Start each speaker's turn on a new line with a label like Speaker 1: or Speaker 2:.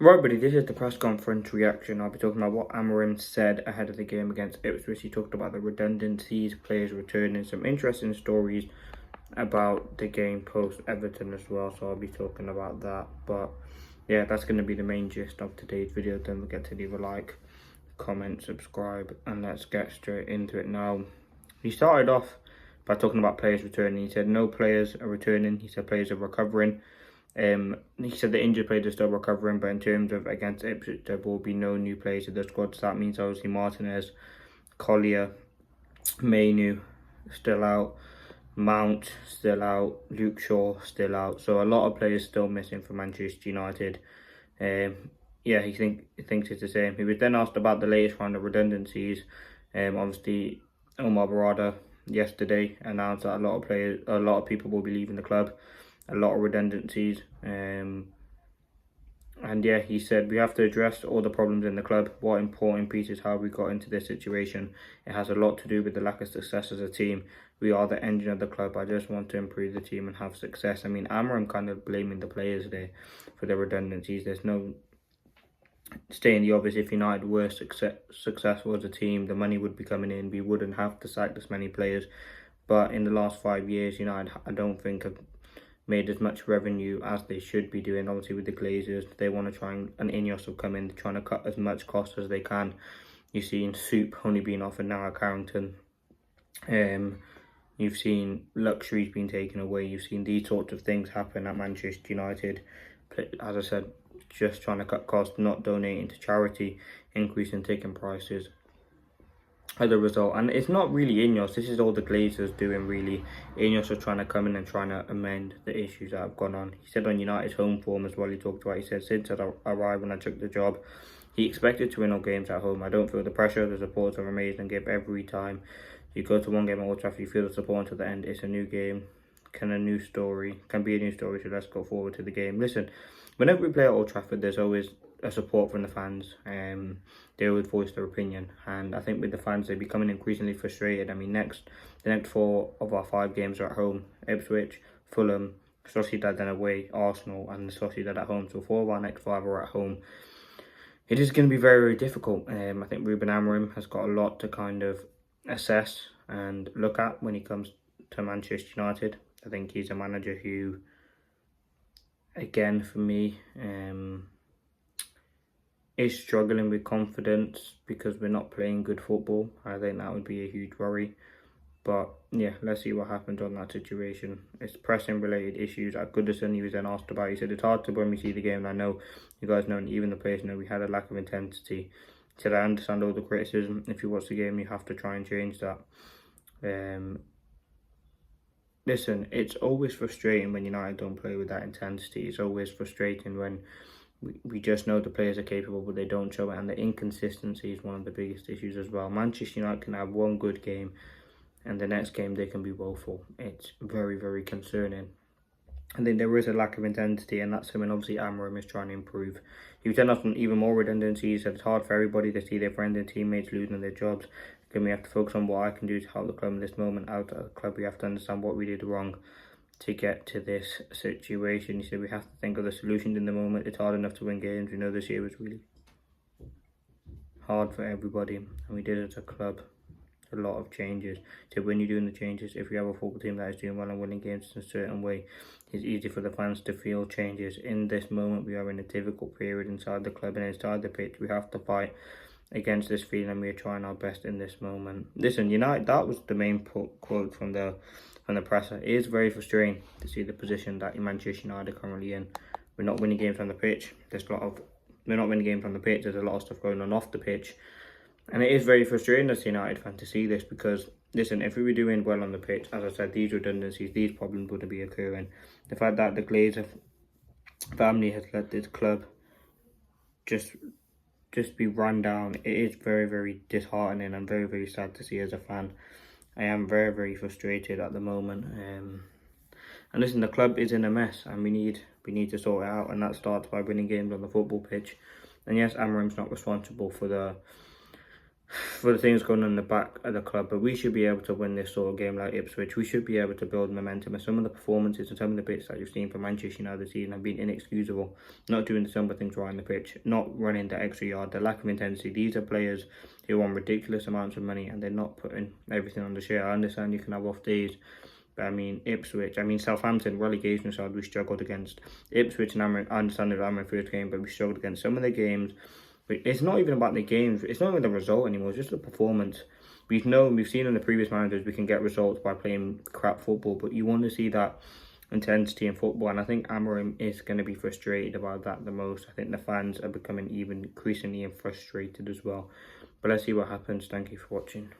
Speaker 1: Right, buddy, this is the press conference reaction. I'll be talking about what Amorim said ahead of the game against Ipswich. He talked about the redundancies, players returning, some interesting stories about the game post Everton as well. So I'll be talking about that. But yeah, that's going to be the main gist of today's video. Don't forget to leave a like, comment, subscribe, and let's get straight into it now. He started off by talking about players returning. He said no players are returning. He said players are recovering. He said the injured players are still recovering, but in terms of against Ipswich, there will be no new players in the squad. So that means obviously Martinez, Collier, Mainu still out, Mount still out, Luke Shaw still out. So a lot of players still missing for Manchester United. Yeah, he thinks it's the same. He was then asked about the latest round of redundancies. Obviously, Omar Barada yesterday announced that a lot of people will be leaving the club. A lot of redundancies. And yeah, he said we have to address all the problems in the club. What important pieces how we got into this situation. It has a lot to do with the lack of success as a team. We are the engine of the club. I just want to improve the team and have success. I mean, Amorim kind of blaming the players there for the redundancies. There's no stating the obvious. If United were successful as a team, the money would be coming in. We wouldn't have to sack this many players. But in the last 5 years, United, I don't think have made as much revenue as they should be doing. Obviously with the Glazers, they want to try and Ineos will come in trying to cut as much cost as they can. You've seen Soup only being offered now at Carrington. You've seen luxuries being taken away. You've seen these sorts of things happen at Manchester United. As I said, just trying to cut costs, not donating to charity, increasing ticket prices as a result. And it's not really Ineos, this is all the Glazers doing really. Ineos are trying to come in and trying to amend the issues that have gone on. He said on United's home form as well, he talked about, he said, since I arrived when I took the job, he expected to win all games at home. I don't feel the pressure, the supporters are amazing and give every time. You go to one game at Old Trafford, you feel the support until the end. It's a new game, can be a new story, so let's go forward to the game. Listen, whenever we play at Old Trafford, there's always a support from the fans. They always voice their opinion, and I think with the fans, they're becoming increasingly frustrated. I mean, the next 4 of our 5 games are at home: Ipswich, Fulham, Sociedad then away, Arsenal, and Sociedad at home. So 4 of our next 5 are at home. It is going to be very, very difficult. I think Ruben Amorim has got a lot to kind of assess and look at when he comes to Manchester United. I think he's a manager who, again, for me, is struggling with confidence because we're not playing good football. I think that would be a huge worry. But yeah, let's see what happens on that situation. It's pressing related issues. At Goodison, he was then asked about, he said, it's hard to when we see the game, and I know you guys know, and even the players know, we had a lack of intensity. He said, I understand all the criticism. If you watch the game, you have to try and change that. Listen, it's always frustrating when United don't play with that intensity. It's always frustrating when we just know the players are capable, but they don't show it. And the inconsistency is one of the biggest issues as well. Manchester United can have one good game, and the next game they can be woeful. It's very, very concerning. I think there is a lack of intensity, and that's something obviously Amorim is trying to improve. He was then off even more redundancies. It's hard for everybody to see their friends and teammates losing their jobs. Again, we have to focus on what I can do to help the club in this moment. Out of the club, we have to understand what we did wrong to get to this situation. He said we have to think of the solutions in the moment. It's hard enough to win games. We know this year was really hard for everybody, and we did as a club a lot of changes. So when you're doing the changes, if you have a football team that is doing well and winning games in a certain way, it's easy for the fans to feel changes. In this moment, we are in a difficult period inside the club and inside the pitch. We have to fight against this feeling, and we are trying our best in this moment. Listen, United, that was the main quote from the presser. It is very frustrating to see the position that Manchester United are currently in. We're not winning games on the pitch. We're not winning games on the pitch. There's a lot of stuff going on off the pitch. And it is very frustrating as a United fan to see this because, listen, if we were doing well on the pitch, as I said, these redundancies, these problems wouldn't be occurring. The fact that the Glazer family has let this club just be run down, it is very, very disheartening and very, very sad to see as a fan. I am very, very frustrated at the moment. And listen, the club is in a mess, and we need to sort it out, and that starts by winning games on the football pitch. And yes, Amorim's not responsible for for the things going on in the back of the club, but we should be able to win this sort of game like Ipswich. We should be able to build momentum, and some of the performances and some of the bits that you've seen from Manchester United this season have been inexcusable. Not doing the simple things right on the pitch, not running the extra yard, the lack of intensity. These are players who want ridiculous amounts of money and they're not putting everything on the share. I understand you can have off days, but I mean, Ipswich, Southampton, relegation side, we struggled against. Ipswich and Amorim, I understand it was Amorim's first game, but we struggled against some of the games. But it's not even about the games, it's not even the result anymore, it's just the performance. We've seen in the previous managers we can get results by playing crap football, but you want to see that intensity in football, and I think Amorim is going to be frustrated about that the most. I think the fans are becoming even increasingly frustrated as well. But let's see what happens. Thank you for watching.